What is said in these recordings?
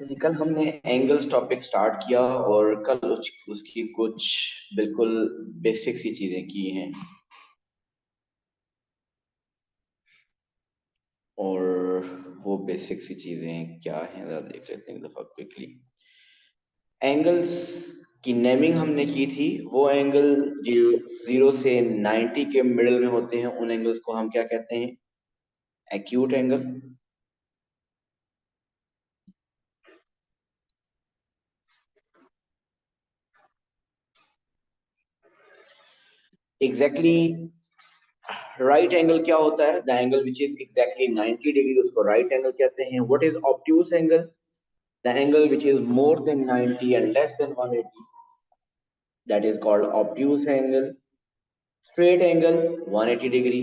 कल हमने angles topic start किया और कल उसकी कुछ बिल्कुल बेसिक सी चीजें की हैं। और वो बेसिक सी चीजें क्या हैं जरा देख लेते हैं एक दफा क्विकली। एंगल्स की नेमिंग हमने की थी। वो एंगल जो 0 से 90 के मिडिल में होते हैं उन एंगल्स को हम क्या कहते हैं? Acute angle. Exactly right angle क्या होता है? The angle which is exactly 90 degree उसको राइट एंगल कहते हैं। What is obtuse angle? The angle which is more than 90 and less than 180, that is called obtuse angle. Straight angle 180 degree.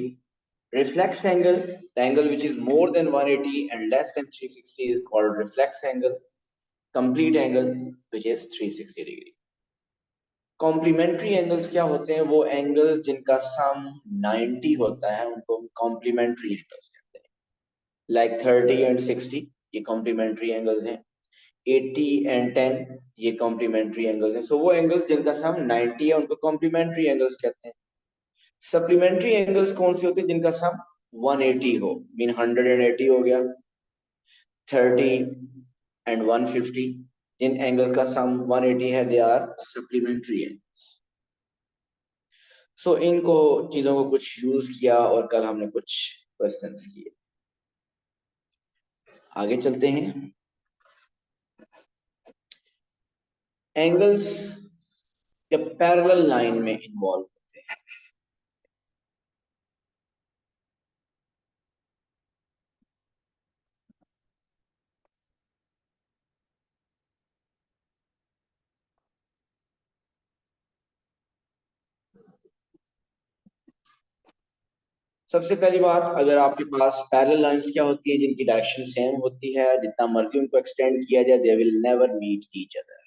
Reflex angle, the angle which is more than 180 and less than 360 is called reflex angle. Complete angle which is 360 degree. Complementary angles क्या होते हैं? वो angles जिनका सम 90 होता है उनको हम complementary angles कहते हैं। लाइक 30 एंड 60 ये कॉम्प्लीमेंट्री एंगल्स हैं। 80 एंड 10 ये कॉम्प्लीमेंट्री एंगल्स हैं। सो वो एंगल्स जिनका सम 90 है उनको कॉम्प्लीमेंट्री एंगल्स कहते हैं। सप्लीमेंट्री एंगल्स कौन से होते हैं? जिनका सम 180 हो, मीन 180 हो गया। 30 एंड 150, जिन एंगल्स का सम 180 है दे आर सप्लीमेंट्री एंगल्स। सो इनको चीजों को कुछ यूज किया और कल हमने कुछ क्वेश्चंस किए। आगे चलते हैं। एंगल्स जब पैरेलल लाइन में इन्वॉल्व होते हैं, सबसे पहली बात, अगर आपके पास पैरेलल लाइंस क्या होती है? जिनकी डायरेक्शन सेम होती है, जितना मर्जी उनको एक्सटेंड किया जाए they will never meet each other.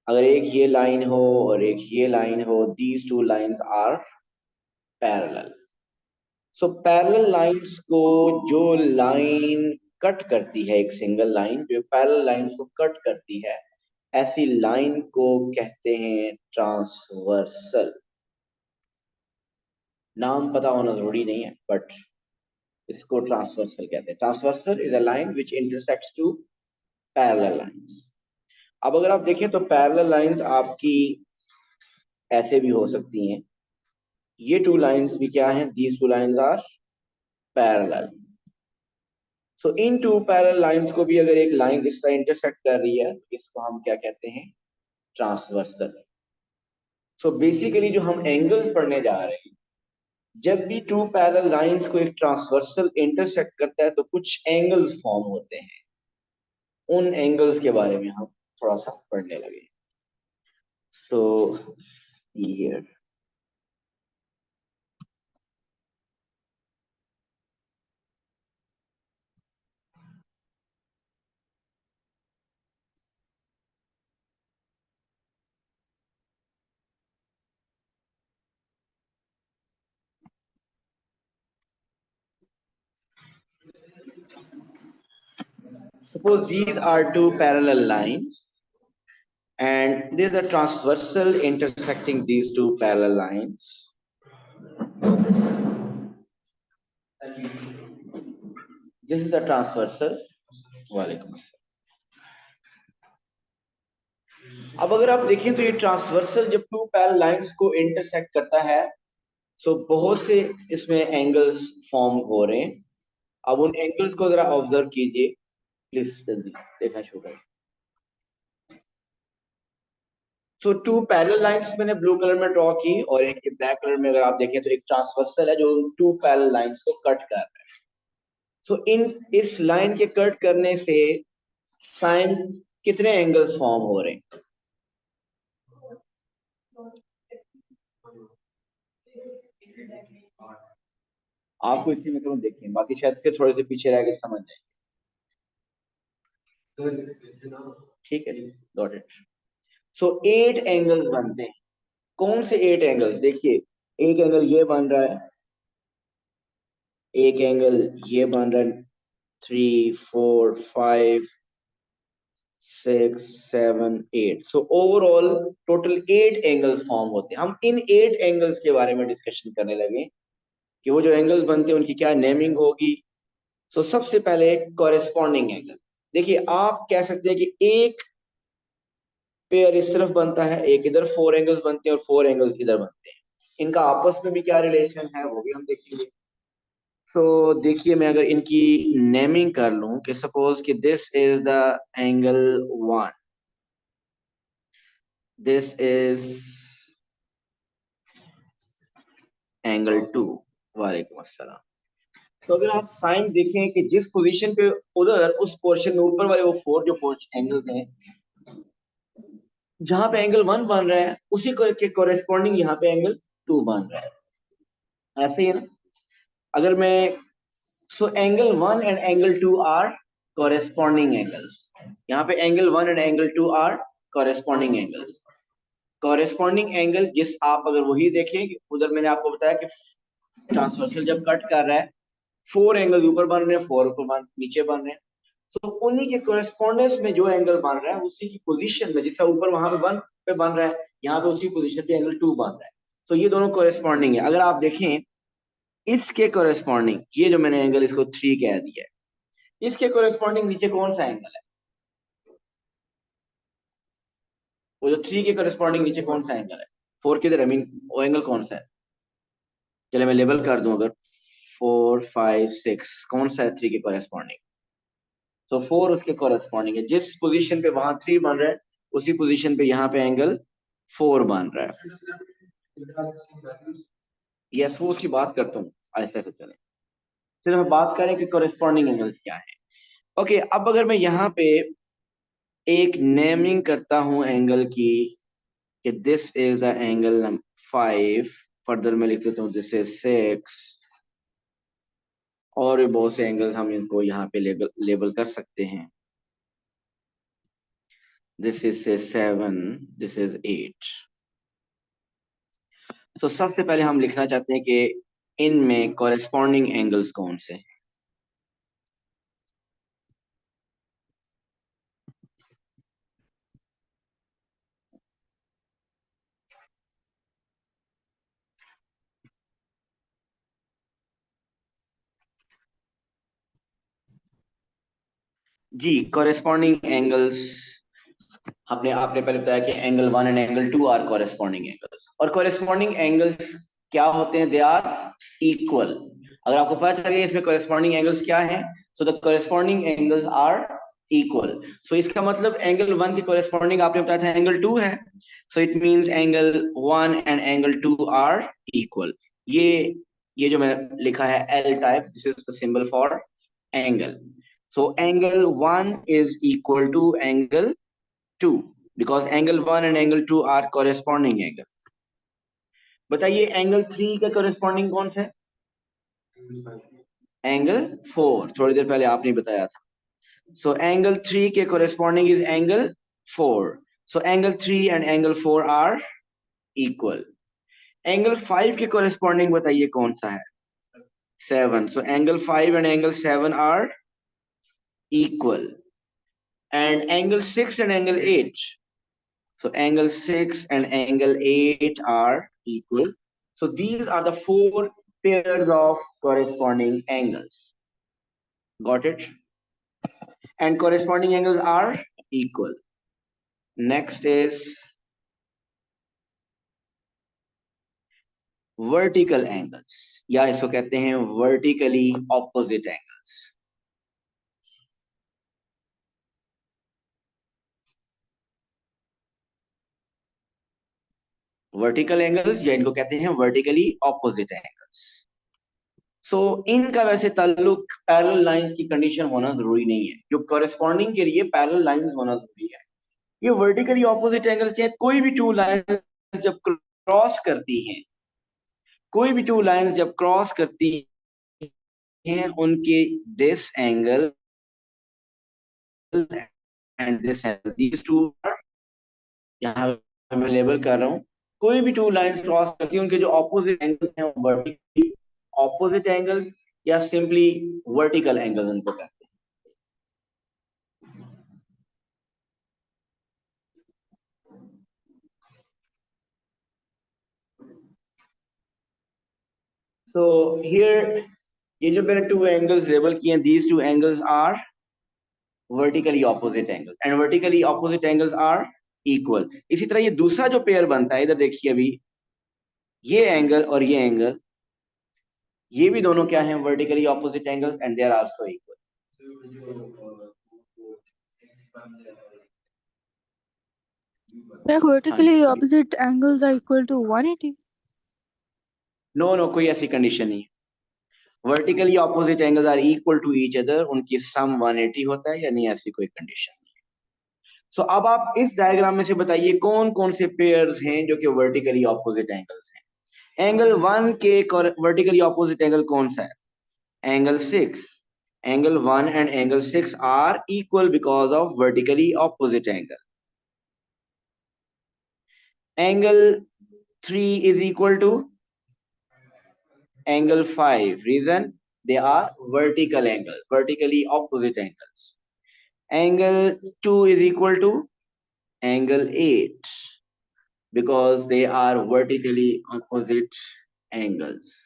अगर एक ये लाइन हो और एक ये लाइन हो, these two lines are parallel. So parallel lines को जो लाइन कट करती है, एक सिंगल लाइन जो पैरेलल लाइंस को कट करती है, ऐसी लाइन को कहते हैं ट्रांसवर्सल। नाम पता होना जरूरी नहीं है बट इसको ट्रांसवर्सल कहते हैं। Transversal is a line which intersects two parallel lines. अब अगर आप देखें तो पैरेलल लाइंस आपकी ऐसे भी हो सकती हैं। ये टू लाइंस भी क्या हैं? These two lines are parallel. So इन टू पैरेलल लाइंस को भी अगर एक लाइन इस तरह इंटरसेक्ट कर रही है तो इसको हम क्या कहते हैं? ट्रांसवर्सल। सो बेसिकली जो हम एंगल्स पढ़ने जा रहे हैं, जब भी टू पैरेलल लाइंस को एक ट्रांसवर्सल इंटरसेक्ट करता है तो कुछ एंगल्स फॉर्म होते हैं। उन एंगल्स के बारे में हम थोड़ा सा पढ़ने लगे। So here suppose these are two parallel lines and there is a transversal intersecting these two parallel lines. This is the transversal. वालेकुम अस्सलाम। अब अगर आप देखें तो ये ट्रांसवर्सल जब टू पैरेलल लाइंस को इंटरसेक्ट करता है सो बहुत से इसमें एंगल्स फॉर्म हो रहे हैं। अब उन एंगल्स को जरा ऑब्जर्व कीजिए प्लीज, जल्दी देखना शुरू करें। सो टू पैरेलल लाइंस मैंने ब्लू कलर में ड्रॉ की और एक ब्लैक कलर में अगर आप देखें तो एक ट्रांसवर्सल है जो टू पैरेलल लाइंस को कट कर रहा है। सो इन इस लाइन के कट करने से साइन कितने एंगल्स फॉर्म हो रहे हैं? आपको इसी में करूँ देखिए, बाकी शायद फिर थोड़े से पीछे रह के समझ जाए। ठीक है, गॉट इट। सो 8 एंगल्स बनते हैं। कौन से 8 एंगल्स? देखिए, एक एंगल ये बन रहा है, एक एंगल ये बन रहा है, 3 4 5 6 7 8। So overall total 8 angles form होते हैं। हम इन 8 एंगल्स के बारे में डिस्कशन करने लगे कि वो जो एंगल्स बनते हैं उनकी क्या नेमिंग होगी। सो सबसे पहले कॉरेस्पॉन्डिंग एंगल। देखिए आप कह सकते हैं कि एक पेयर इस तरफ बनता है, एक इधर, 4 एंगल्स बनते हैं और 4 एंगल्स इधर बनते हैं। इनका आपस में भी क्या रिलेशन है वो भी हम देखेंगे। तो देखिए मैं अगर इनकी नेमिंग कर लूं कि सपोज कि this is the angle 1, this is angle 2। वालेकुम अस्सलाम। तो अगर आप साइन देखें कि जिस पोजीशन पे उधर उस पोर्शन में ऊपर वाले वो 4 जो पोर्शन एंगल्स हैं, जहां पे एंगल 1 बन रहा है उसी को के कोरेस्पॉन्डिंग यहाँ पे एंगल 2 बन रहा है। ऐसे ही है ना। अगर मैं angle 1 and angle 2 are corresponding angles. यहाँ पे angle 1 and angle 2 are corresponding angles. Corresponding angle जिस आप अगर वही देखें, उधर मैंने आपको बताया कि ट्रांसवर्सल जब कट कर रहा है 4 एंगल ऊपर बन रहे हैं, 4 नीचे बन रहे हैं। तो उन्हीं के कोरेस्पॉन्डेंस में जो एंगल बन रहा है उसी की पोजीशन में, जिसका ऊपर वहां पे 1 पे बन रहा है, यहाँ पे उसी पोजीशन पे एंगल 2 बन रहा है। तो ये दोनों कोरेस्पॉन्डिंग है। अगर आप देखें इसके कोरेस्पॉन्डिंग, ये जो मैंने एंगल इसको 3 कह दिया है, इसके कोरेस्पॉन्डिंग नीचे कौन सा एंगल है? वो जो 3 के कोरेस्पॉन्डिंग नीचे कौन सा एंगल है? 4 किधर है? मीन वो एंगल कौन सा है? चले मैं लेबल कर दूं। अगर 4 5 6 कौन सा है 3 के कोरेस्पॉन्डिंग? तो 4 उसके कोरेस्पॉन्डिंग है। जिस पोजीशन पे वहां 3 बन रहा है उसी पोजीशन पे यहाँ पे एंगल 4 बन रहा है। यस, वो उसकी बात करता हूँ ऐसे से। चले फिर हम बात करें कि कोरेस्पॉन्डिंग एंगल्स क्या है। ओके, अब अगर मैं यहाँ पे एक नेमिंग करता हूँ एंगल की कि this is the angle 5, further मैं लिख देता हूँ दिस इज 6, और भी बहुत से एंगल्स हम इनको यहाँ पे लेबल कर सकते हैं। This is 7, this is 8। तो सबसे पहले हम लिखना चाहते हैं कि इनमें कॉरेस्पॉन्डिंग एंगल्स कौन से हैं। जी, कॉरेस्पॉन्डिंग एंगल्स आपने आपने पहले बताया कि angle 1 and angle 2 are corresponding angles. और कॉरेस्पॉन्डिंग एंगल्स क्या होते हैं? They are equal. अगर आपको पता चल गया इसमें कॉरेस्पॉन्डिंग एंगल्स क्या हैं, so the corresponding angles are equal. So इसका मतलब एंगल 1 के कॉरेस्पॉन्डिंग आपने बताया था एंगल 2 है। So it means angle 1 and angle 2 are equal. ये ये जो मैंने लिखा है L type, this is the symbol for angle. So angle 1 is equal to angle 2 because angle 1 and angle 2 are corresponding angle। बताइए एंगल 3 का corresponding कौन सा है? एंगल 4। थोड़ी देर पहले आपने बताया था। सो एंगल 3 के corresponding is angle 4। So angle 3 and angle 4 are equal। Angle 5 के corresponding बताइए कौन सा है? 7। So angle 5 and angle 7 are equal। and angle 6 and angle 8, so angle 6 and angle 8 are equal. So these are the 4 pairs of corresponding angles. Got it? And corresponding angles are equal. Next is vertical angles, या इसको कहते हैं vertically opposite angles। Vertical angles या इनको कहते हैं vertically opposite angles। सो इनका वैसे ताल्लुक पैरेलल लाइंस की कंडीशन होना जरूरी नहीं है। जो कॉरेस्पॉन्डिंग के लिए पैरेलल लाइंस होना जरूरी है। ये वर्टिकली ऑपोजिट एंगल्स हैं। कोई भी टू लाइंस जब क्रॉस करती हैं, कोई भी टू लाइंस जब क्रॉस करती हैं, उनके this angle and this angle, these two, यहाँ मैं लेबल कर रहा हूँ, कोई भी टू लाइंस क्रॉस करती हैं उनके जो ऑपोजिट एंगल हैं वो वर्टिकली ऑपोजिट एंगल्स या सिंपली वर्टिकल एंगल उनको कहते हैं। So here ये जो मैंने टू एंगल्स लेबल किए हैं, these two angles are vertically opposite angles and vertically opposite angles are equal. इसी तरह ये दूसरा जो पेयर बनता है, इधर देखिए अभी ये एंगल और ये एंगल, ये भी दोनों क्या हैं, vertically opposite angles and they are also equal. The हाँ जी, vertically opposite angles are equal to 180. No no, कोई ऐसी कंडीशन नहीं है. Vertically opposite angles are equal to each other, उनकी सम 180 होता है या नहीं, ऐसी कोई कंडीशन नहीं. सो अब आप इस डायग्राम में से बताइए कौन कौन से पेयर्स हैं जो कि वर्टिकली ऑपोजिट एंगल्स हैं. एंगल 1 के वर्टिकली ऑपोजिट एंगल कौन सा है? Angle 6. Angle 1 and angle 6 are equal because of vertically opposite angle. Angle 3 is equal to angle 5. Reason? They are vertical angles, vertically opposite angles. Angle 2 is equal to angle 8 because they are vertically opposite angles.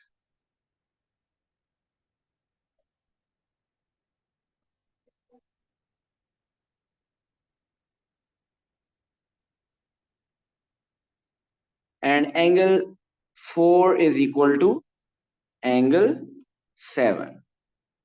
And angle 4 is equal to angle 7.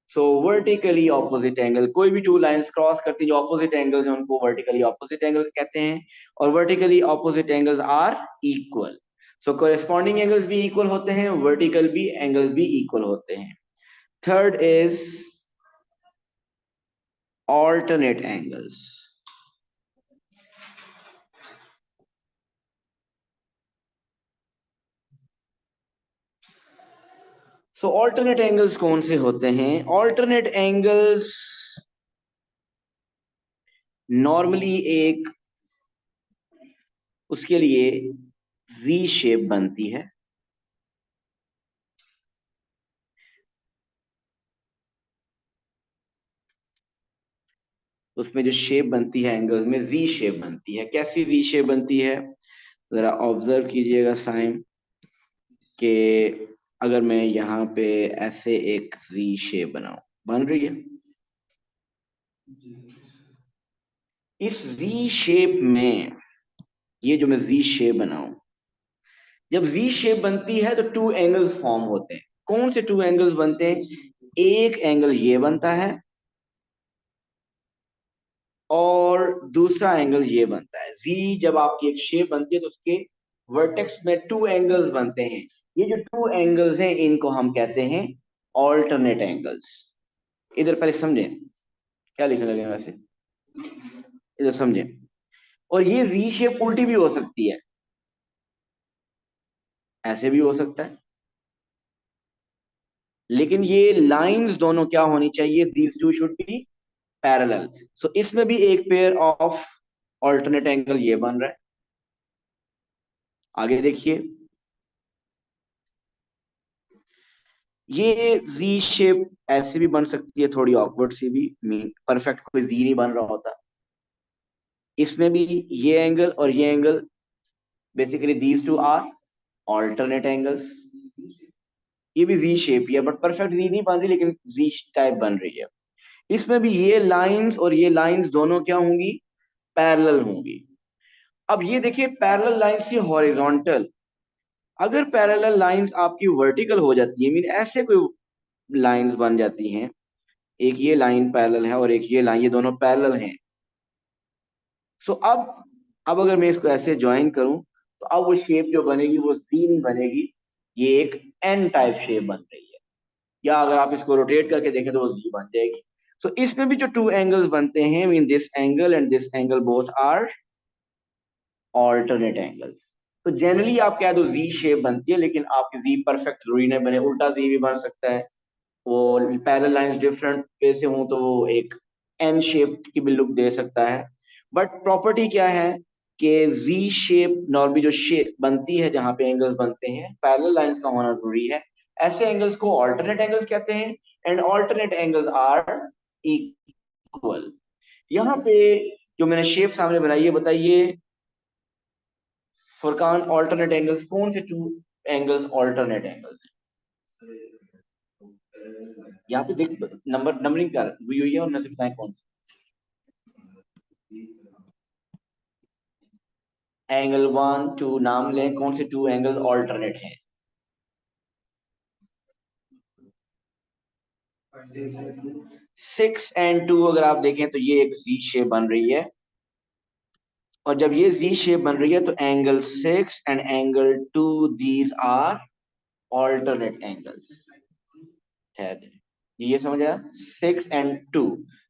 So vertically opposite angle, कोई भी two lines cross करती जो opposite angles हैं उनको vertically opposite angles कहते हैं, और vertically opposite angles are equal. So corresponding angles भी इक्वल होते हैं, वर्टिकल भी एंगल्स भी इक्वल होते हैं. Third is alternate angles. So alternate angles कौन से होते हैं? ऑल्टरनेट एंगल्स नॉर्मली एक उसके लिए वी शेप बनती है. उसमें जो शेप बनती है एंगल्स में, जी शेप बनती है. कैसी जी शेप बनती है? जरा ऑब्जर्व कीजिएगा साइन कि अगर मैं यहाँ पे ऐसे एक जी शेप बनाऊं, बन रही है. इस जी शेप में ये जो मैं जी शेप बनाऊं, जब जी शेप बनती है तो टू एंगल्स फॉर्म होते हैं. कौन से टू एंगल्स बनते हैं? एक एंगल ये बनता है और दूसरा एंगल ये बनता है. जी जब आपकी एक शेप बनती है तो उसके वर्टेक्स में टू एंगल्स बनते हैं. ये जो टू एंगल्स हैं इनको हम कहते हैं ऑल्टरनेट एंगल्स. इधर पहले समझें क्या लिखने लगे वैसे, इधर समझें. और ये जी शेप उल्टी भी हो सकती है, ऐसे भी हो सकता है, लेकिन ये लाइंस दोनों क्या होनी चाहिए? These two should be parallel. So इसमें भी एक पेयर ऑफ ऑल्टरनेट एंगल ये बन रहा है. आगे देखिए, ये जी शेप ऐसे भी बन सकती है, थोड़ी ऑकवर्ड सी भी, मीन परफेक्ट कोई जी नहीं बन रहा होता. इसमें भी ये एंगल और ये angle, basically these two are alternate angles. ये भी जी शेप ही है बट परफेक्ट जी नहीं बन रही, लेकिन जी टाइप बन रही है. इसमें भी ये लाइंस और ये लाइंस दोनों क्या होंगी? पैरेलल होंगी. अब ये देखिए, पैरेलल लाइंस ये हॉरिजॉन्टल. अगर पैरेलल लाइंस आपकी वर्टिकल हो जाती है, मीन ऐसे कोई लाइंस बन जाती हैं, एक ये लाइन पैरेलल है और एक ये लाइन, ये दोनों पैरेलल हैं. सो अब अगर मैं इसको ऐसे ज्वाइन करूं तो अब वो शेप जो बनेगी वो सी नहीं बनेगी, ये एक एन टाइप शेप बन रही है. या अगर आप इसको रोटेट करके देखें तो वो जी बन जाएगी. सो इसमें भी जो टू एंगल्स बनते हैं, mean this angle and this angle both are alternate angle. तो जनरली आप कह दो जी शेप बनती है, लेकिन आपकी जी परफेक्ट जरूरी नहीं बने, उल्टा जी भी बन सकता है. वो पैरेलल लाइंस डिफरेंट वे से हों तो वो एक एन शेप की भी लुक दे सकता है. बट प्रॉपर्टी क्या है कि जी शेप नॉर्मली जो शेप बनती है जहां पे एंगल्स बनते हैं, पैरेलल लाइंस का होना जरूरी है. ऐसे एंगल्स को ऑल्टरनेट एंगल्स कहते हैं and alternate angles are equal. यहाँ पे जो मैंने शेप सामने बनाई है, बताइए फुरकान, ऑल्टरनेट एंगल्स कौन से टू एंगल्स ऑल्टरनेट एंगल्स हैं? यहाँ पे देख नंबरिंग कर हुई हुई है और नजर बताएं कौन सा एंगल 1 2 नाम लें कौन से 2 एंगल ऑल्टरनेट हैं 6 एंड 2 अगर आप देखें तो ये एक जी शेप बन रही है और जब ये जी शेप बन रही है तो angle 6 and angle 2 these are alternate angles ठहर ये समझ आया 6 and 2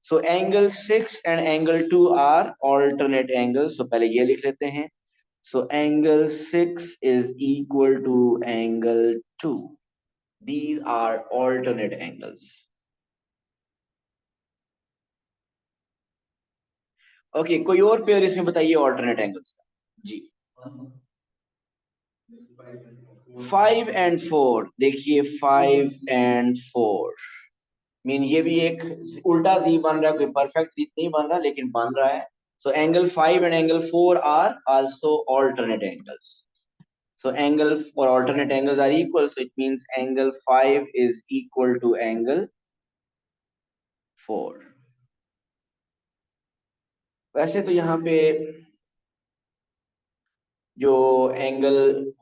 so angle 6 and angle 2 are alternate angles तो पहले ये लिख लेते हैं so angle 6 is equal to angle 2 these are alternate angles okay कोई और पेयर इसमें बताइए ऑल्टरनेट एंगल्स का जी 5 एंड 4 देखिए 5 एंड 4 मीन ये भी एक उल्टा जी बन रहा है कोई परफेक्ट जी नहीं बन रहा लेकिन बन रहा है so angle 5 and angle 4 are also alternate angles so angle or alternate angles are equal so it means angle 5 is equal to angle 4 वैसे तो यहाँ पे जो एंगल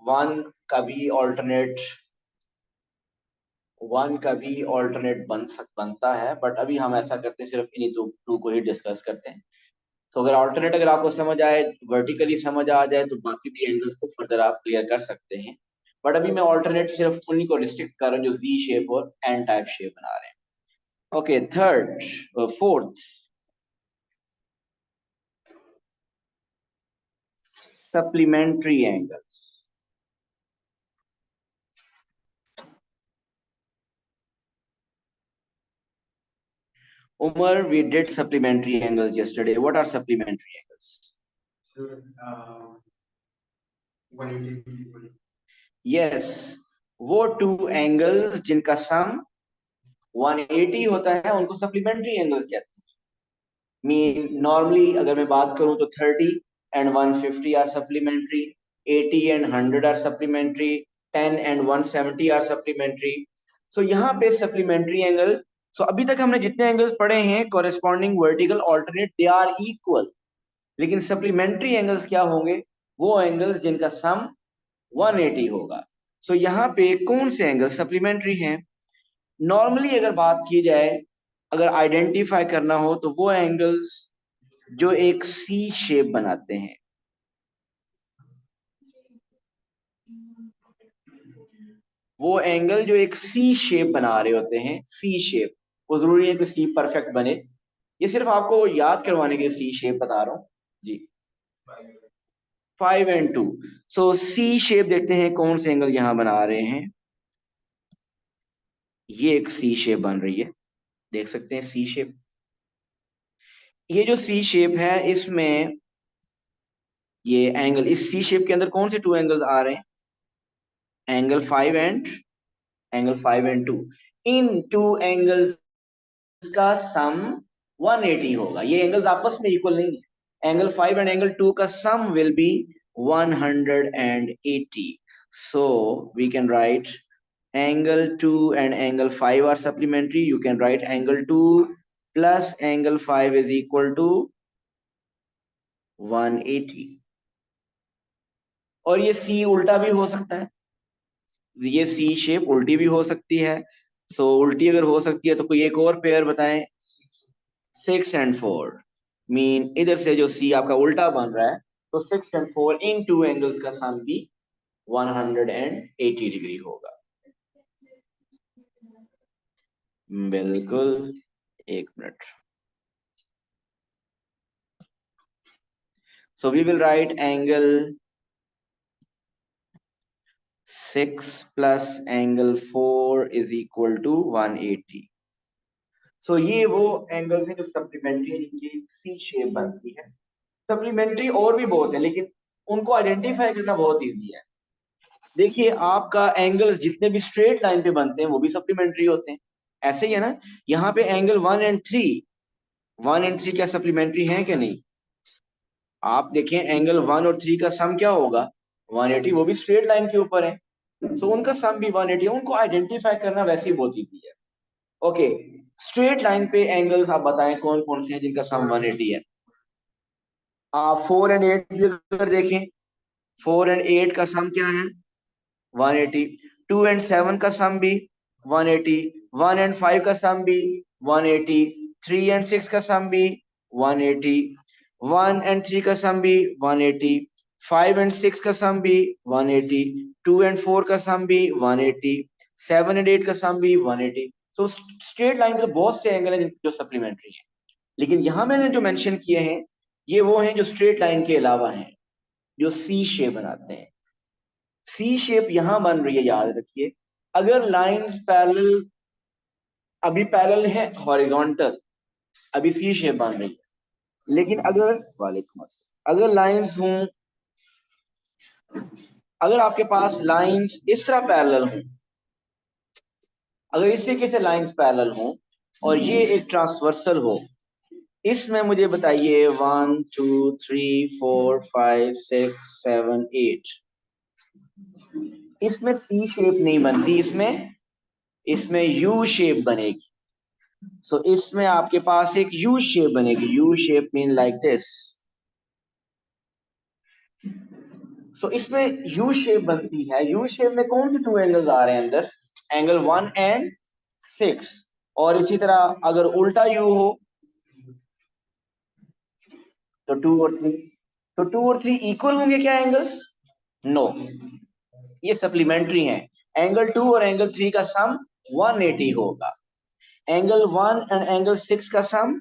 1 का भी ऑल्टरनेट बनता है बट अभी हम ऐसा करते हैं सिर्फ इन्हीं टू को ही डिस्कस करते हैं सो अगर ऑल्टरनेट अगर आपको समझ आए वर्टिकली समझ आ जाए तो बाकी भी एंगल्स को फर्दर आप क्लियर कर सकते हैं बट अभी मैं ऑल्टरनेट सिर्फ उन्हीं को रिस्ट्रिक्ट कर रहा हूँ जो जी शेप और एन टाइप शेप बना रहे हैं okay third fourth supplementary angle Umar, we did supplementary angles yesterday. What are supplementary angles? Sir, 180. Yes, वो टू एंगल्स जिनका सम 180 होता है उनको सप्लीमेंट्री एंगल्स कहते हैं मीन नॉर्मली अगर मैं बात करूं तो 30 and 150 are supplementary 80 and 100 are supplementary 10 and 170 are supplementary so यहाँ पे सप्लीमेंट्री एंगल सो अभी तक हमने जितने एंगल्स पढ़े हैं corresponding vertical alternate they are equal लेकिन सप्लीमेंट्री एंगल्स क्या होंगे वो एंगल्स जिनका सम 180 होगा सो यहाँ पे कौन से एंगल सप्लीमेंट्री हैं नॉर्मली अगर बात की जाए अगर आइडेंटिफाई करना हो तो वो एंगल्स जो एक सी शेप बनाते हैं वो एंगल जो एक सी शेप बना रहे होते हैं सी शेप वो जरूरी है कि सी परफेक्ट बने ये सिर्फ आपको याद करवाने के लिए सी शेप बता रहा हूं जी 5 एंड 2 सो सी शेप देखते हैं कौन से एंगल यहां बना रहे हैं ये एक सी शेप बन रही है देख सकते हैं सी शेप ये जो सी शेप है इसमें ये एंगल इस सी शेप के अंदर कौन से टू एंगल्स आ रहे हैं angle 5 and 2 in two angles का सम 180 होगा ये एंगल्स आपस में इक्वल नहीं है एंगल 5 एंड एंगल 2 का सम will be 180 so we can write angle 2 and angle 5 are supplementary you can write angle 2 plus angle 5 is equal to 180 और ये सी उल्टा भी हो सकता है ये सी शेप उल्टी भी हो सकती है सो उल्टी अगर हो सकती है तो कोई एक और पेयर बताएं 6 एंड 4 मीन इधर से जो सी आपका उल्टा बन रहा है तो 6 एंड 4 इन टू एंगल्स का सम भी 180 डिग्री होगा बिल्कुल एक minute so we will write angle 6 plus angle 4 is equal to 180 so ये वो एंगल्स हैं जो सप्लीमेंट्री जिनकी सी शेप बनती है सप्लीमेंट्री और भी बहुत है लेकिन उनको आइडेंटिफाई करना बहुत इजी है देखिए आपका एंगल्स जितने भी स्ट्रेट लाइन पे बनते हैं वो भी सप्लीमेंट्री होते हैं ऐसे ही है ना यहाँ पे एंगल 1 एंड 3 क्या सप्लीमेंट्री है कि नहीं आप देखें एंगल 1 और 3 का सम क्या होगा 180 वो भी स्ट्रेट लाइन के ऊपर है सो उनका सम भी 180 है। उनको आइडेंटिफाई करना वैसे ही बहुत ईजी है। ओके, स्ट्रेट लाइन पे एंगल्स आप बताएं कौन कौन से हैं जिनका सम 180 है। आप 4 एंड 8 भी अगर देखें, 4 एंड 8 का सम क्या है? 180। 2 एंड 7 का सम भी 180। 1 एंड 5 का सम भी 180। 3 एंड 6 का सम भी 180। 1 एंड 3 का सम भी 180। 5 एंड 6 का सम भी 180। 2 एंड 4 का सम भी 180। 7 एंड 8 का सम भी 180। तो स्ट्रेट लाइन पे बहुत से एंगल हैं जो सप्लीमेंट्री हैं, लेकिन यहां मैंने जो मेंशन किए हैं ये वो हैं जो स्ट्रेट लाइन के अलावा हैं, जो सी शेप बनाते हैं। सी शेप यहां बन रही है, याद रखिए। अगर लाइंस पैरेलल, अभी पैरेलल है हॉरिजॉन्टल, अभी सी शेप बन रही है। लेकिन अगर, वालेकुम अस्सलाम, अगर लाइंस हों, अगर आपके पास लाइंस इस तरह पैरेलल हों, अगर इस तरीके से लाइंस पैरेलल हों और ये एक ट्रांसवर्सल हो, इसमें मुझे बताइए 1 2 3 4 5 6 7 8, इसमें सी शेप नहीं बनती, इसमें इसमें यू शेप बनेगी। सो इसमें आपके पास एक यू शेप बनेगी। U shape mean like this. So इसमें यू शेप बनती है। यू शेप में कौन से टू एंगल्स आ रहे हैं अंदर? Angle 1 and 6। और इसी तरह अगर उल्टा यू हो तो 2 और 3। तो 2 और 3 इक्वल होंगे क्या एंगल्स? नो, ये सप्लीमेंट्री हैं। एंगल 2 और एंगल 3 का सम 180 होगा। एंगल 1 एंड एंगल 6 का सम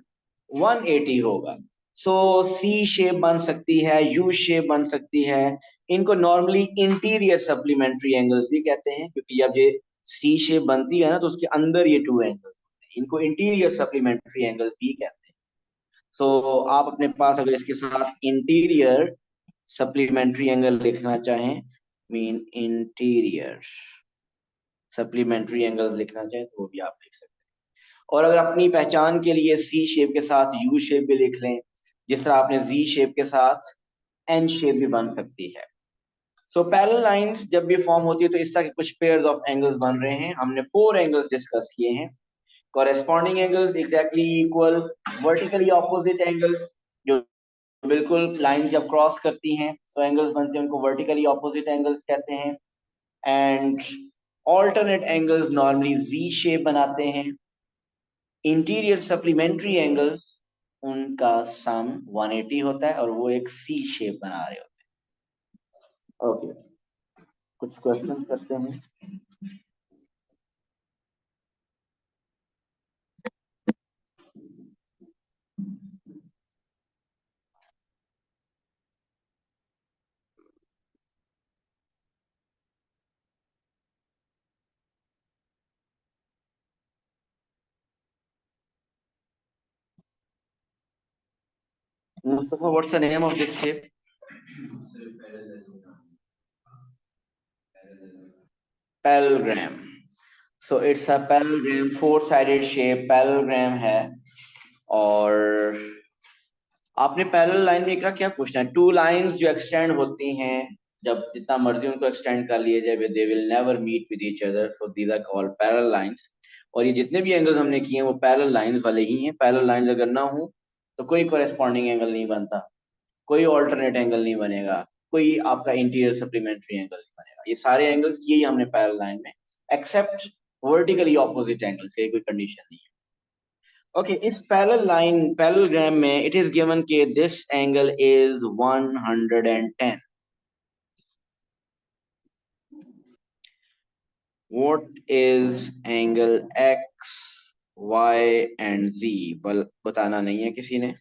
180 होगा। सो सी शेप बन सकती है, यू शेप बन सकती है। इनको नॉर्मली इंटीरियर सप्लीमेंट्री एंगल्स भी कहते हैं, क्योंकि जब ये सी शेप बनती है ना तो उसके अंदर ये टू एंगल्स होते हैं। इनको इंटीरियर सप्लीमेंट्री एंगल्स भी कहते हैं। तो आप अपने पास अगर इसके साथ इंटीरियर सप्लीमेंट्री एंगल लिखना चाहें, मीन इंटीरियर सप्लीमेंट्री एंगल्स लिखना चाहें तो वो भी आप लिख सकते हैं। और अगर अपनी पहचान के लिए सी शेप के साथ यू शेप भी लिख लें, जिस तरह आपने जी शेप के साथ एन शेप भी बन सकती है। सो पैरेलल लाइंस जब भी फॉर्म होती है तो इस तरह के कुछ पेयर्स ऑफ एंगल्स बन रहे हैं। हमने 4 एंगल्स डिस्कस किए हैं। Corresponding angles exactly equal, vertically opposite angles जो बिल्कुल लाइन जब क्रॉस करती हैं तो एंगल्स बनते हैं, उनको वर्टिकली ऑपोजिट एंगल्स कहते हैं। And alternate angles normally Z shape बनाते हैं। इंटीरियर सप्लीमेंट्री एंगल्स, उनका सम 180 होता है और वो एक सी शेप बना रहे होते हैं। ओके, कुछ क्वेश्चन करते हैं। Mustafa, what's the name of this shape? Parallelogram. So it's a parallelogram, four sided shape parallelogram है। और आपने पैरेलल लाइन में क्या पूछना है? टू लाइंस जो एक्सटेंड होती हैं, जब जितना मर्जी उनको एक्सटेंड कर लिए जाए, they will never meet with each other, so these are called parallel lines. और ये जितने भी एंगल्स हमने किए हैं वो पैरेलल लाइंस वाले ही हैं। पैरेलल लाइंस अगर ना हो तो कोई कॉरेस्पॉन्डिंग एंगल नहीं बनता, कोई ऑल्टरनेट एंगल नहीं बनेगा, कोई आपका इंटीरियर सप्लीमेंट्री एंगल नहीं बनेगा। ये सारे एंगल्स किए ही हमने पैरेलल लाइन में, एक्सेप्ट वर्टिकली ऑपोजिट एंगल्स की कोई कंडीशन नहीं है। ओके, इस पैरेलल लाइन पैरेललोग्राम में इट इज गिवन के this angle is 110। What is angle X Y and Z? बताना नहीं है किसी ने।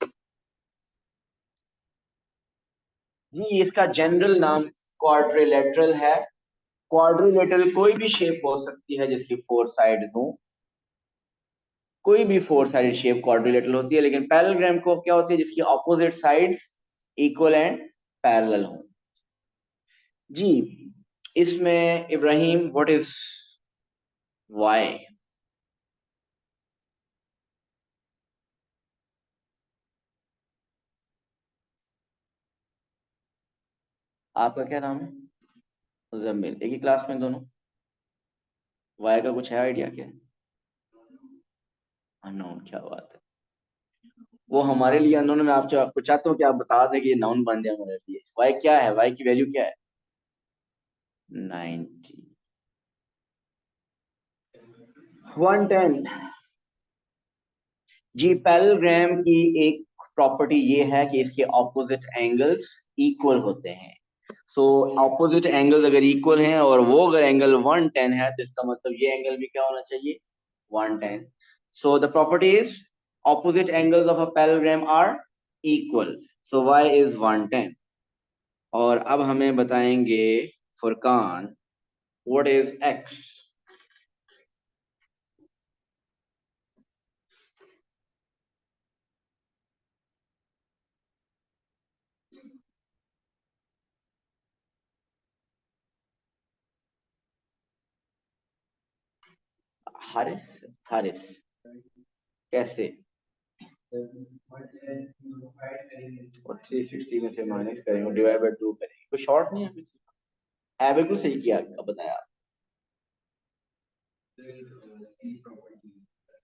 जी, इसका जनरल नाम क्वाड्रिलेटरल है। क्वाड्रिलेटरल कोई भी शेप हो सकती है जिसकी 4 साइड्स हो, कोई भी 4 साइड शेप क्वाड्रिलेटरल होती है। लेकिन पैरेललोग्राम को क्या होती है? जिसकी opposite sides equal and parallel हो। जी, इसमें इब्राहिम, व्हाट इज वाई? आपका क्या नाम है? मुजम्मिल, एक ही क्लास में दोनों? वाई का कुछ है आइडिया क्या? अननोन, क्या बात है। वो हमारे लिए अननोन, मैं आपको चाहता हूँ कि आप बता दें कि ये नाउन बन जाए हमारे लिए। वाई क्या है, वाई की वैल्यू क्या है? 90। 110 जी। पैरेललोग्राम की एक प्रॉपर्टी ये है कि इसके ऑपोजिट एंगल्स इक्वल होते हैं। सो ऑपोजिट एंगल्स अगर इक्वल हैं और वो अगर एंगल 110 है तो इसका मतलब ये एंगल भी क्या होना चाहिए? 110। So the property is opposite angles of a parallelogram are equal, so y is 110। और अब हमें बताएंगे Furqan, what is x? Haris, Haris कैसे? और 360 में से माइनस करेंगे, डिवाइड बाय 2 करेंगे, तो शॉर्ट नहीं है बिल्कुल सही किया, अब बताया।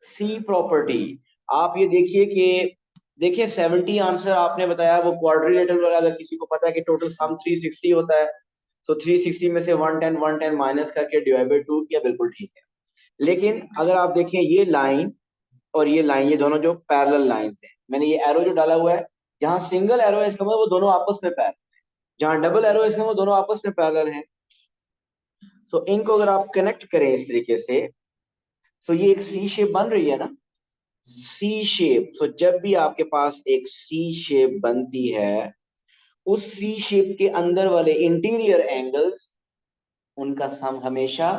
सी प्रॉपर्टी, आप ये देखिए कि देखिए 70 आंसर आपने बताया वो क्वाड्रिलेटरल वाला, अगर किसी को पता है कि टोटल सम 360 होता है, तो 360 में से 110 110 माइनस करके डिवाइड बाय 2 किया, बिल्कुल ठीक है। लेकिन अगर आप देखें ये लाइन और ये लाइन, ये दोनों जो पैरेलल लाइंस हैं, मैंने ये एरो जो डाला हुआ है, जहां सिंगल एरो है इसका मतलब वो दोनों आपस में पैरेलल, जहां डबल एरो है इसका मतलब वो दोनों आपस में पैरेलल हैं। सो इनको अगर आप कनेक्ट करें इस तरीके से, सो ये एक सी शेप बन रही है ना, सी शेप। सो जब भी आपके पास एक सी शेप बनती है, उस सी शेप के अंदर वाले इंटीरियर एंगल्स, उनका सम हमेशा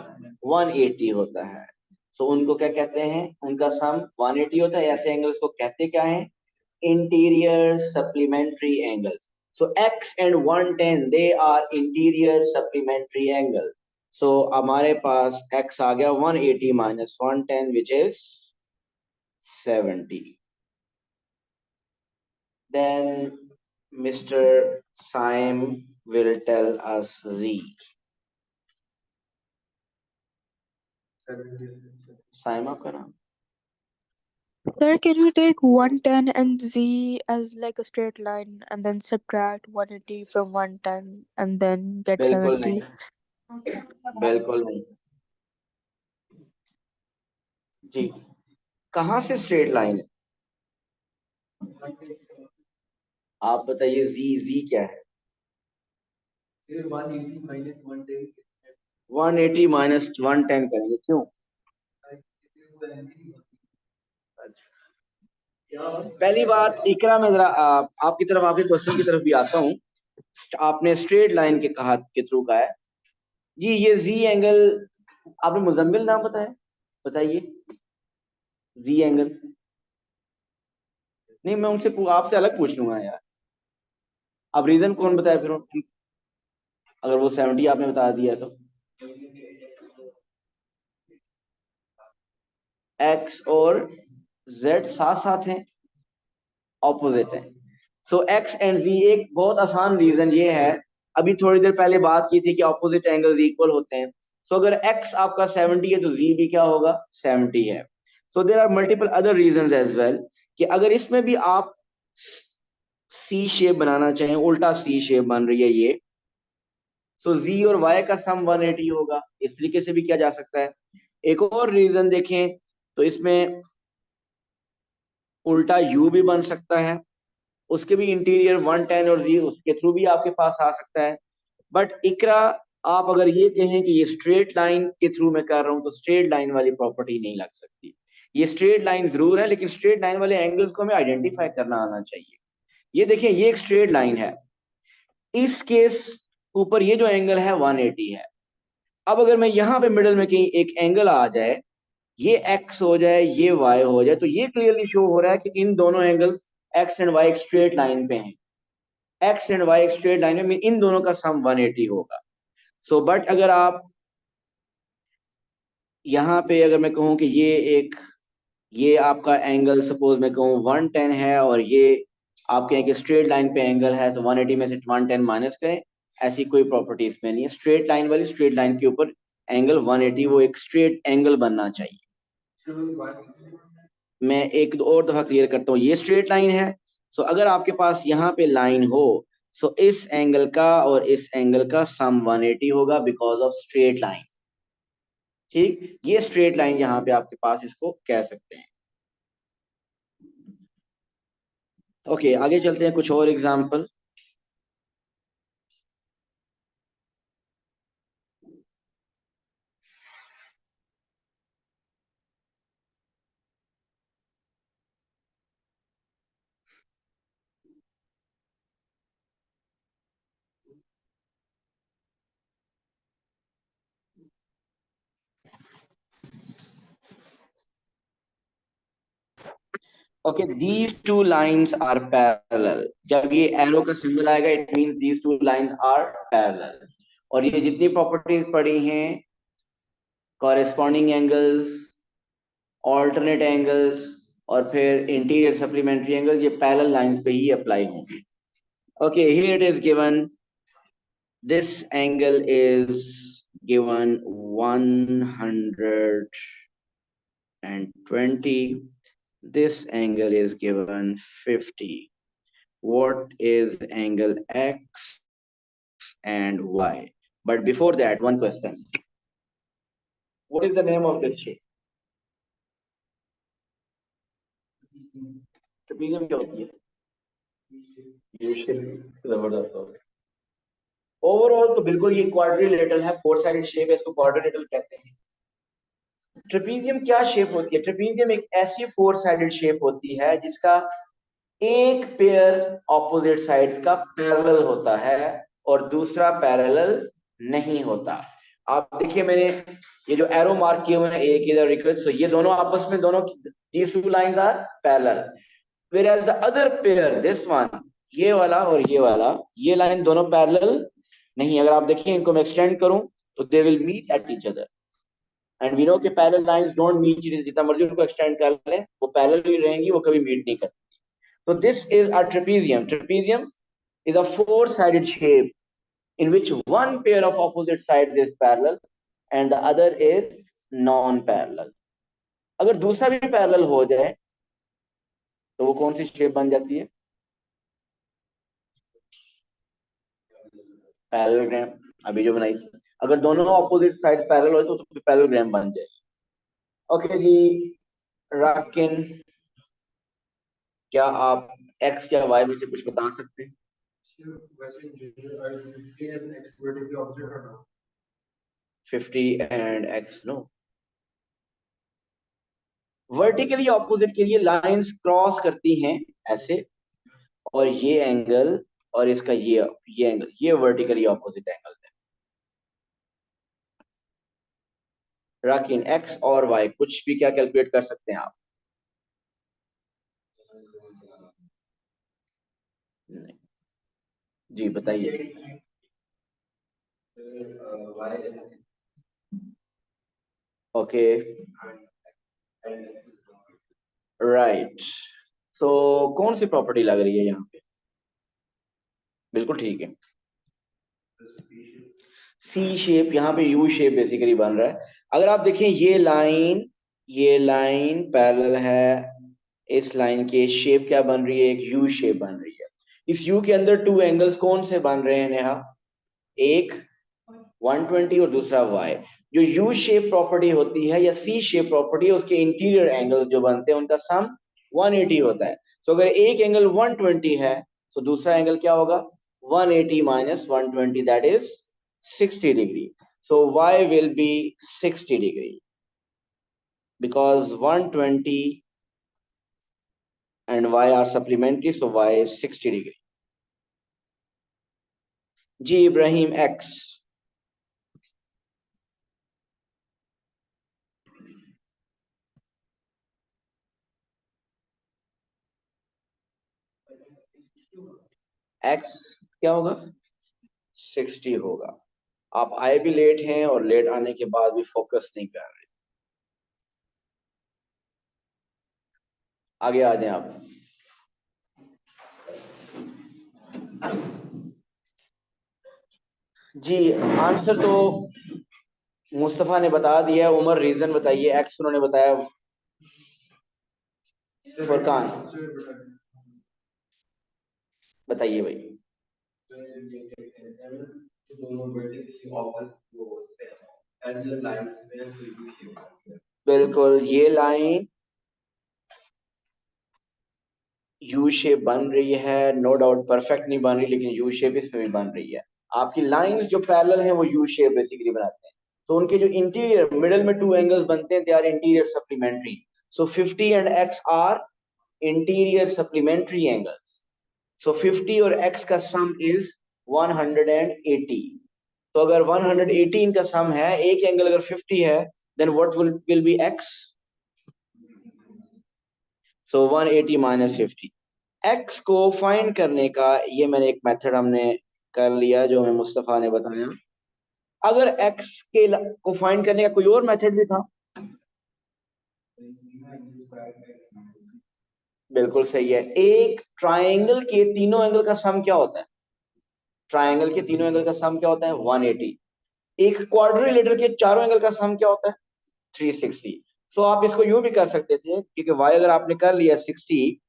180 होता है। सो उनको क्या कहते हैं? उनका सम 180 होता है। ऐसे एंगल्स को कहते क्या है? Interior supplementary angles. So x and 110 they are interior supplementary angle। सो हमारे पास x आ गया 180 minus 110 which is 70। Then Mr. Syme will tell us z। Saim आपका नाम? Sir, can we take 110 and z as like a straight line and then subtract 180 from 110 and then get बिल्कुल 70? नहीं, बिल्कुल नहीं जी। कहाँ से स्ट्रेट लाइन है? आप बताइए, जी जी क्या है? 180 माइनस 110 करेंगे, क्यों? पहली बात, इकरा में जरा आपकी तरफ, आपके क्वेश्चन की तरफ भी आता हूँ। आपने स्ट्रेट लाइन के कहा के थ्रू का है जी। ये जी एंगल, आपने मुजम्मिल नाम बताया, बताइए जी एंगल। नहीं, मैं उनसे आपसे अलग पूछ लूंगा यार। अब रीजन कौन बताया फिर अगर वो 70 आपने बता दिया तो? एक्स और जेड साथ साथ हैं, ऑपोजिट है। सो एक्स एंड जी, एक बहुत आसान रीजन ये है, अभी थोड़ी देर पहले बात की थी कि ऑपोजिट एंगल्स इक्वल होते हैं। सो अगर एक्स आपका 70 है तो जी भी क्या होगा? 70 है। So there are multiple other reason as well, कि अगर इसमें भी आप सी शेप बनाना चाहें, उल्टा सी शेप बन रही है ये, सो जी और वाई का सम 180 होगा, इस तरीके से भी किया जा सकता है। एक और रीजन देखें तो इसमें उल्टा यू भी बन सकता है, उसके भी इंटीरियर 110 और जी उसके थ्रू भी आपके पास आ सकता है। बट इकरा, आप अगर ये कहें कि ये स्ट्रेट लाइन के थ्रू मैं कर रहा हूं तो स्ट्रेट लाइन वाली प्रॉपर्टी नहीं लग सकती। ये स्ट्रेट लाइन जरूर है, लेकिन स्ट्रेट लाइन वाले एंगल्स को हमें आइडेंटिफाई करना आना चाहिए। ये देखिए, ये एक स्ट्रेट लाइन है, इस केस ऊपर ये जो एंगल है 180 है। अब अगर मैं यहाँ पे मिडल में कहीं एक एंगल आ जाए, ये x हो जाए, ये y हो जाए, तो ये क्लियरली शो हो रहा है कि इन दोनों एंगल्स x एंड y एक स्ट्रेट लाइन पे हैं। x एंड y एक स्ट्रेट लाइन में, इन दोनों का सम 180 होगा। सो बट अगर आप यहाँ पे अगर मैं कहूँ कि ये आपका एंगल सपोज मैं कहूँ 110 है और ये आपके एक स्ट्रेट लाइन पे एंगल है, तो 180 में से 110 माइनस करें, ऐसी कोई प्रॉपर्टी इसमें नहीं है। स्ट्रेट लाइन वाली, स्ट्रेट लाइन के ऊपर एंगल 180, वो एक स्ट्रेट एंगल बनना चाहिए। मैं एक और दफा क्लियर करता हूँ, ये स्ट्रेट लाइन है। सो अगर आपके पास यहाँ पे लाइन हो, सो इस एंगल का और इस एंगल का सम 180 होगा बिकॉज ऑफ स्ट्रेट लाइन। ठीक, ये स्ट्रेट लाइन यहाँ पे आपके पास, इसको कह सकते हैं। ओके, आगे चलते हैं, कुछ और example. Okay, these two lines are parallel। जब ये एरो का सिंबल आएगा, it means these two lines are parallel। और ये जितनी प्रॉपर्टीज पड़ी हैं, कॉरेस्पॉन्डिंग एंगल्स, ऑल्टरनेट एंगल्स और फिर इंटीरियर सप्लीमेंट्री एंगल्स, ये पैरेलल लाइंस पे ही अप्लाई होंगे। Okay, here it is given, this angle is given 120, this angle is given 50। what is angle X and Y? But before that, one question, what is the name of this shape? Trapezium क्या होती है? U shape, जबरदस्त हो गया। Overall तो बिल्कुल ये quadrilateral है, फोर साइडेड शेप है, इसको क्वाड्रिलेटरल कहते हैं। ट्रेपेजियम क्या शेप होती है? ट्रेपेजियम एक ऐसी फोर साइडेड शेप होती है जिसका एक पेयर ऑपोजिट साइड्स का पैरेलल होता है और दूसरा पैरेलल नहीं होता। आप देखिए, मैंने ये जो एरो मार्क किए हुए हैं, एक इधर एक, तो ये दोनों आपस में, दोनों these two lines are parallel, whereas the other pair, this one, ये वाला और ये वाला, ये लाइन दोनों पैरेलल नहीं। अगर आप देखिए, इनको मैं एक्सटेंड करूं तो they will meet at each other, and we know कि पैरेलल लाइंस डोंट मीट, जितना मर्जी उनको एक्सटेंड कर लें वो पैरेलल ही रहेंगी, वो कभी मीट नहीं करती। So this is a trapezium. Trapezium is a four-sided shape in which one pair of opposite sides is parallel and the other is non-parallel। अगर दूसरा भी पैरेलल हो जाए तो वो कौन सी शेप बन जाती है? पैरेललोग्राम, अभी जो बनाई थी। अगर दोनों ऑपोजिट साइड पैरेलल हो तो पैरेललोग्राम बन जाए। ओके जी, राकिन, क्या आप एक्स या वाई में से कुछ बता सकते हैं? Fifty and x no. Vertically opposite के लिए लाइंस क्रॉस करती हैं ऐसे, और ये एंगल और इसका ये एंगल, ये वर्टिकली ऑपोजिट एंगल है। राकिन, एक्स और वाई कुछ भी क्या कैलकुलेट कर सकते हैं आप? नहीं। जी बताइए। Okay, right. तो कौन सी प्रॉपर्टी लग रही है यहाँ पे? बिल्कुल ठीक है, सी शेप, यहाँ पे यू शेप बेसिकली बन रहा है। अगर आप देखें, ये लाइन पैरेलल है, इस लाइन की शेप क्या बन रही है? एक यू शेप बन रही है। इस यू के अंदर टू एंगल्स कौन से बन रहे हैं नेहा? एक 120 और दूसरा y। जो यू शेप प्रॉपर्टी होती है या सी शेप प्रॉपर्टी है, उसके इंटीरियर एंगल्स जो बनते हैं उनका सम 180 होता है। सो अगर एक एंगल 120 है, तो दूसरा एंगल क्या होगा? 180 minus 120, that is 60 degree. So y will be 60 degree because 120 and y are supplementary, so y is 60 degree। जी इब्राहिम, x x क्या होगा? 60 होगा। आप आए भी लेट हैं और लेट आने के बाद भी फोकस नहीं कर रहे। आगे आ जाए आप। जी आंसर तो मुस्तफा ने बता दिया। उमर रीजन बताइए। एक्स उन्होंने बताया। फुरकान बताइए भाई। बिल्कुल, ये लाइन यू शेप बन रही है, नो डाउट परफेक्ट नहीं बन रही, लेकिन यू शेप इसमें भी बन रही है। आपकी लाइंस जो पैरेलल हैं वो यू शेप बेसिकली बनाते हैं। तो उनके जो इंटीरियर मिडिल में टू एंगल्स बनते हैं, they are interior supplementary. So 50 and X are interior supplementary angles. So 50 और x का सम इज 180। तो अगर 180 इनका सम है, एक एंगल अगर 50 है, then what will be x? सो 180 माइनस 50। x को फाइंड करने का ये मैंने एक मेथड हमने कर लिया जो हमें मुस्तफा ने बताया। अगर x के को फाइंड करने का कोई और मेथड भी था? बिल्कुल सही है। एक ट्राइंगल के तीनों एंगल का सम क्या होता है? ट्राइंगल के तीनों एंगल का सम क्या होता है? 180। एक क्वाड्रिलेटरल के चारों एंगल का सम क्या होता है? 360। सो आप इसको यूं भी कर सकते थे, क्योंकि y अगर आपने कर लिया 60,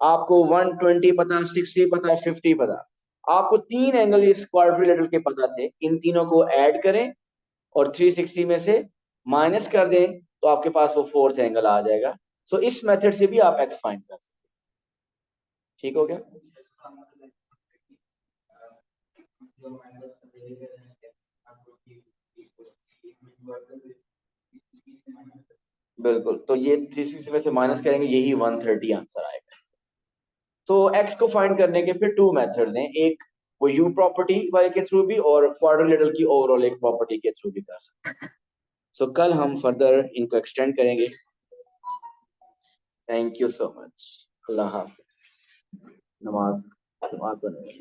आपको 120 पता, 60 पता, 50 पता, आपको तीन एंगल इस क्वाड्रिलेटरल के पता थे। इन तीनों को ऐड करें और 360 में से माइनस कर दें, तो आपके पास वो फोर्थ एंगल आ जाएगा। सो इस मेथड से भी आप एक्स फाइंड कर सकते हैं। ठीक हो गया? बिल्कुल, तो ये 360 में से माइनस करेंगे, यही 130 आंसर आएगा। तो एक्स को फाइंड करने के फिर टू मेथड्स हैं। एक वो यू प्रॉपर्टी वाले के थ्रू भी, और क्वाड्रिलेटरल की ओवरऑल एक प्रॉपर्टी के थ्रू भी कर सकते हैं। सो कल हम फर्दर इनको एक्सटेंड करेंगे। Thank you so much. अल्लाह हाफिज। नमाज नमाज पढ़ने